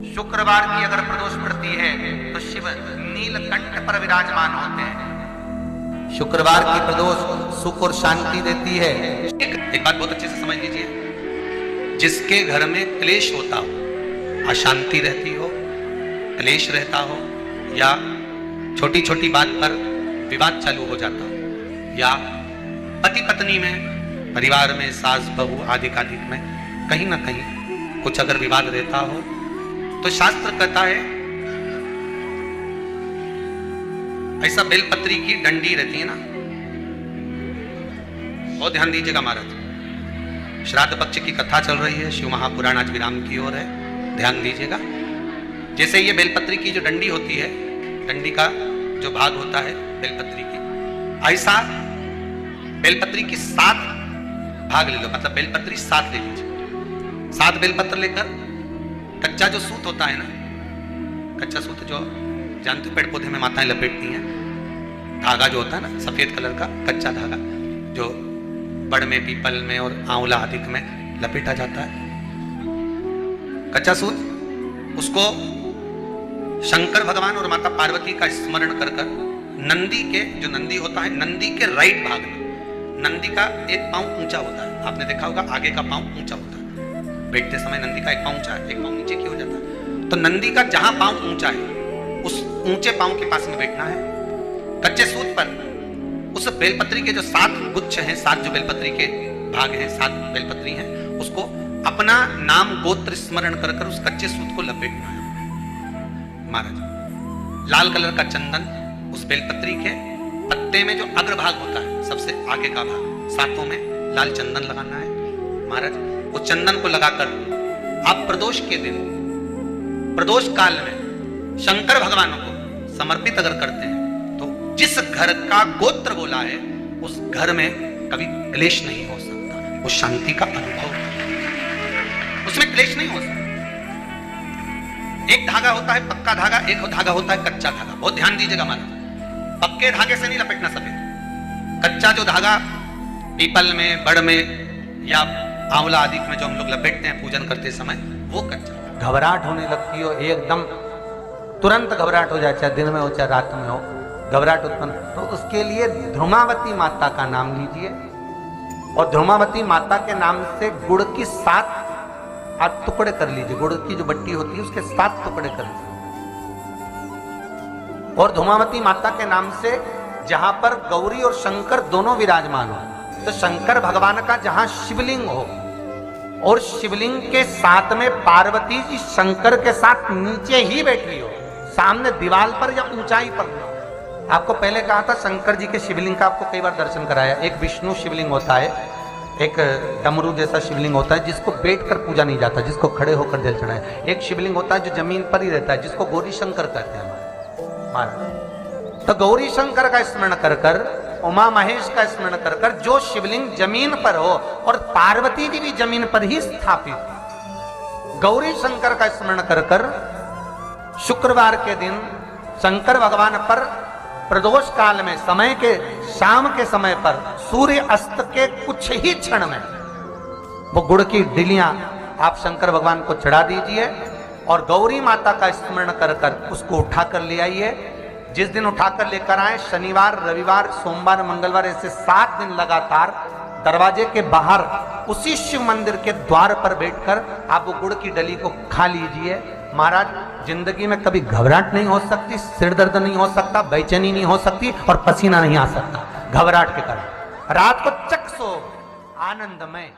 शुक्रवार की अगर प्रदोष पड़ती है तो शिव नीलकंठ पर विराजमान होते हैं। शुक्रवार की प्रदोष सुख और शांति देती है। एक बात बहुत अच्छे से समझ लीजिए, जिसके घर में क्लेश होता हो, अशांति रहती हो, क्लेश रहता हो, या छोटी छोटी बात पर विवाद चालू हो जाता हो, या पति पत्नी में, परिवार में, सास बहू आदि कादिक में कहीं ना कहीं कुछ अगर विवाद रहता हो, तो शास्त्र कहता है ऐसा बेलपत्री की डंडी रहती है ना, बहुत ध्यान दीजिएगा महाराज। श्राद्ध पक्ष की कथा चल रही है, शिव महापुराण आज विराम की ओर है, ध्यान दीजिएगा। जैसे ये बेलपत्री की जो डंडी होती है, डंडी का जो भाग होता है बेलपत्री की, ऐसा बेलपत्री की 7 भाग ले लो, मतलब बेलपत्री 7 ले लीजिए। 7 बेलपत्र लेकर कच्चा जो सूत होता है ना, कच्चा सूत जो जानते हो पेड़ पौधे में माताएं लपेटती हैं, धागा जो होता है ना सफेद कलर का कच्चा धागा, जो बड़ में, पीपल में और आंवला आदि में लपेटा जाता है, कच्चा सूत, उसको शंकर भगवान और माता पार्वती का स्मरण कर कर नंदी के, जो नंदी होता है, नंदी के राइट भाग में, नंदी का एक पांव ऊंचा होता है, आपने देखा होगा आगे का पांव ऊंचा होता है, बैठते समय नंदी का एक पांव ऊंचा, एक पांव नीचे की हो जाता है, तो नंदी का जहां पांव ऊंचा है उस ऊंचे पांव के पास में बैठना है। कच्चे सूत पर उस बेलपत्री के जो 7 गुच्छ हैं, 7 जो बेलपत्री के भाग हैं, 7 बेलपत्री हैं, उसको अपना नाम गोत्र स्मरण कर कर उस कच्चे सूत को लपेटना है महाराज। लाल कलर का चंदन उस बेलपत्री के पत्ते में जो अग्रभाग होता है, सबसे आगे का भाग, 7 में लाल चंदन लगाना है महाराज। वो चंदन को लगाकर आप प्रदोष के दिन, प्रदोष काल में शंकर भगवान को समर्पित अगर करते हैं, तो जिस घर का गोत्र बोला है उस घर में कभी क्लेश नहीं हो सकता, वो शांति का अनुभव, उसमें क्लेश नहीं हो सकता। एक धागा होता है पक्का धागा, एक धागा होता है कच्चा धागा, बहुत ध्यान दीजिएगा महाराज। पक्के धागे से नहीं लपेटना सफेद, कच्चा जो धागा पीपल में, बड़ में या आंवला आदि में जो हम लोग लपेटते हैं पूजन करते समय, वो कच्चा। घबराहट होने लगती हो, एकदम तुरंत घबराहट हो जाए, चाहे दिन में हो चाहे रात में हो, घबराहट उत्पन्न, तो उसके लिए ध्रुमावती माता का नाम लीजिए, और ध्रुमावती माता के नाम से गुड़ की 7 टुकड़े कर लीजिए, गुड़ की जो बट्टी होती है उसके 7 टुकड़े कर लीजिए, और ध्रुमावती माता के नाम से जहां पर गौरी और शंकर दोनों विराजमान हो, तो शंकर भगवान का जहां शिवलिंग हो और शिवलिंग के साथ में पार्वती जी शंकर के साथ नीचे ही बैठी हो, सामने दीवार पर या ऊंचाई पर। आपको पहले कहा था शंकर जी के शिवलिंग का आपको कई बार दर्शन कराया। एक विष्णु शिवलिंग होता है, एक डमरू जैसा शिवलिंग होता है जिसको बैठकर पूजा नहीं जाता, जिसको खड़े होकर जल चढ़ाए। एक शिवलिंग होता है जो जमीन पर ही रहता है, जिसको गौरी शंकर कहते हैं हमारे। तो गौरी शंकर का स्मरण कर कर, उमा महेश का स्मरण कर कर, जो शिवलिंग जमीन पर हो और पार्वती जी भी जमीन पर ही स्थापित, गौरी शंकर का स्मरण कर कर शुक्रवार के दिन शंकर भगवान पर प्रदोष काल में, समय के शाम के समय पर, सूर्य अस्त के कुछ ही क्षण में वो गुड़ की डिलियां आप शंकर भगवान को चढ़ा दीजिए, और गौरी माता का स्मरण कर कर उसको उठाकर ले आइए। जिस दिन उठाकर लेकर आए, शनिवार, रविवार, सोमवार, मंगलवार, ऐसे 7 दिन लगातार दरवाजे के बाहर उसी शिव मंदिर के द्वार पर बैठकर आप वो गुड़ की डली को खा लीजिए महाराज। जिंदगी में कभी घबराहट नहीं हो सकती, सिर दर्द नहीं हो सकता, बेचैनी नहीं हो सकती, और पसीना नहीं आ सकता घबराहट के कारण। रात को चक सो आनंदमय।